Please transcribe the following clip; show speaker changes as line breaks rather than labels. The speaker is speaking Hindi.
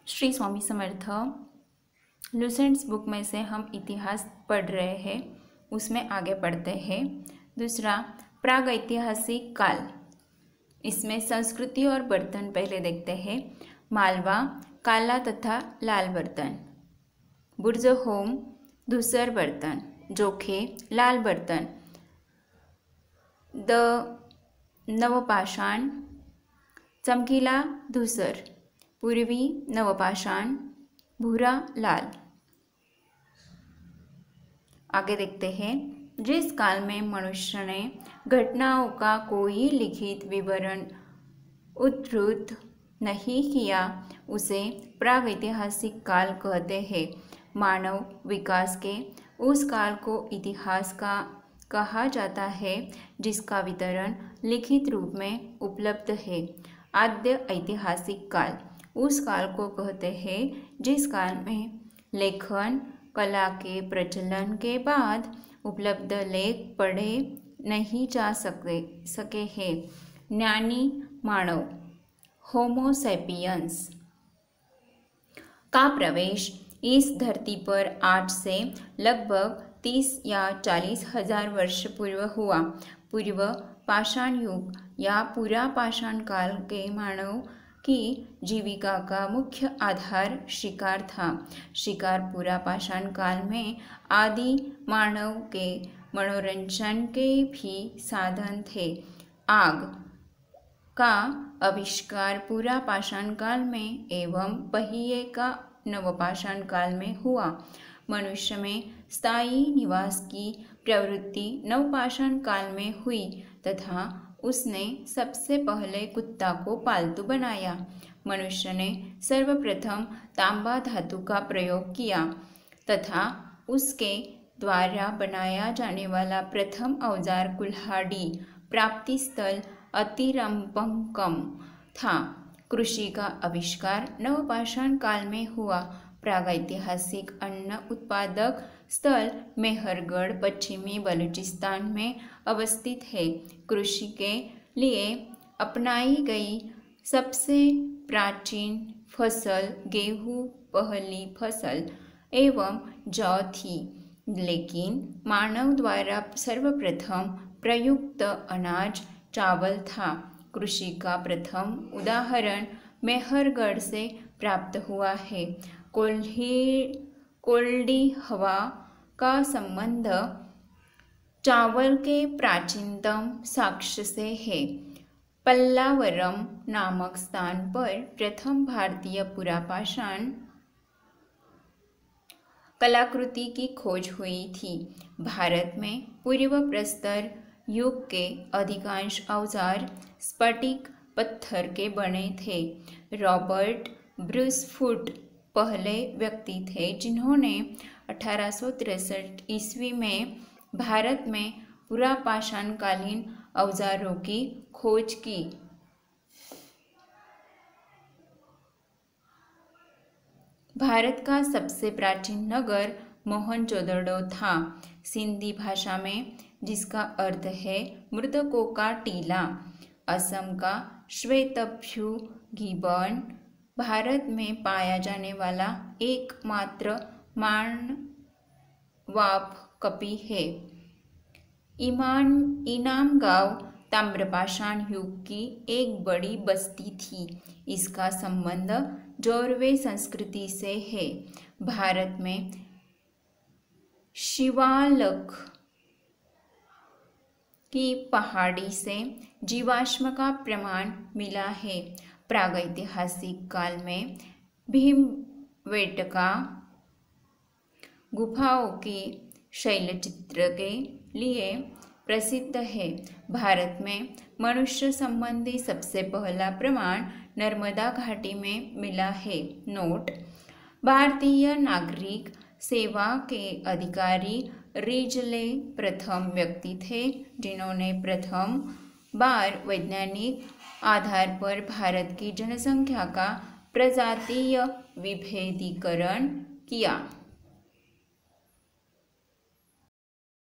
श्री स्वामी समर्थ। लुसेंट्स बुक में से हम इतिहास पढ़ रहे हैं, उसमें आगे पढ़ते हैं। दूसरा, प्रागैतिहासिक काल। इसमें संस्कृति और बर्तन पहले देखते हैं। मालवा, काला तथा लाल बर्तन। बुर्जहोम, धूसर बर्तन। जोखे, लाल बर्तन। द नवपाषाण, चमकीला धूसर। पूर्वी नवपाषाण, भूरा लाल। आगे देखते हैं। जिस काल में मनुष्य ने घटनाओं का कोई लिखित विवरण उद्धृत नहीं किया, उसे प्रागैतिहासिक काल कहते हैं। मानव विकास के उस काल को इतिहास का कहा जाता है जिसका विवरण लिखित रूप में उपलब्ध है। आद्य ऐतिहासिक काल उस काल को कहते हैं जिस काल में लेखन कला के प्रचलन के बाद उपलब्ध लेख पढ़े नहीं जा सके हैं। ज्ञानी मानव, होमो सैपियंस का प्रवेश इस धरती पर आज से लगभग 30 या 40 हजार वर्ष पूर्व हुआ। पूर्व पाषाण युग या पूरा पाषाण काल के मानव की जीविका का मुख्य आधार शिकार था। शिकार पूरा पाषाण काल में आदि मानव के मनोरंजन के भी साधन थे। आग का आविष्कार पूरा पाषाण काल में एवं पहिए का नवपाषाण काल में हुआ। मनुष्य में स्थायी निवास की प्रवृत्ति नवपाषाण काल में हुई तथा उसने सबसे पहले कुत्ता को पालतू बनाया। मनुष्य ने सर्वप्रथम तांबा धातु का प्रयोग किया तथा उसके द्वारा बनाया जाने वाला प्रथम औजार कुल्हाड़ी प्राप्ति स्थल अतिरंपकम था। कृषि का आविष्कार नवपाषाण काल में हुआ। प्रागैतिहासिक अन्न उत्पादक स्थल मेहरगढ़ पश्चिमी बलूचिस्तान में अवस्थित है। कृषि के लिए अपनाई गई सबसे प्राचीन फसल गेहूं पहली फसल एवं जौ थी, लेकिन मानव द्वारा सर्वप्रथम प्रयुक्त अनाज चावल था। कृषि का प्रथम उदाहरण मेहरगढ़ से प्राप्त हुआ है। कोल्डी हवा का संबंध चावल के प्राचीनतम साक्ष्य से है। पल्लावरम नामक स्थान पर प्रथम भारतीय पुरापाषाण कलाकृति की खोज हुई थी। भारत में पूर्व प्रस्तर युग के अधिकांश औजार स्फटिक पत्थर के बने थे। रॉबर्ट ब्रूस फुट पहले व्यक्ति थे जिन्होंने 1863 ईस्वी में भारत में पुरापाषाणकालीन औजारों की खोज की। भारत का सबसे प्राचीन नगर मोहनजोदड़ो था, सिंधी भाषा में, जिसका अर्थ है मृतकों का टीला। असम का श्वेतभ्यू गिबन भारत में पाया जाने वाला एकमात्र मानवाप कपि है। इनाम गांव ताम्रपाषाण युग की एक बड़ी बस्ती थी। इसका संबंध जोरवे संस्कृति से है। भारत में शिवालक की पहाड़ी से जीवाश्म का प्रमाण मिला है। प्रागैतिहासिक काल में भीमबेटका गुफाओं के शैलचित्र के लिए प्रसिद्ध है। भारत में मनुष्य संबंधी सबसे पहला प्रमाण नर्मदा घाटी में मिला है। नोट: भारतीय नागरिक सेवा के अधिकारी रिजले प्रथम व्यक्ति थे जिन्होंने प्रथम बार वैज्ञानिक आधार पर भारत की जनसंख्या का प्रजातीय विभेदीकरण किया।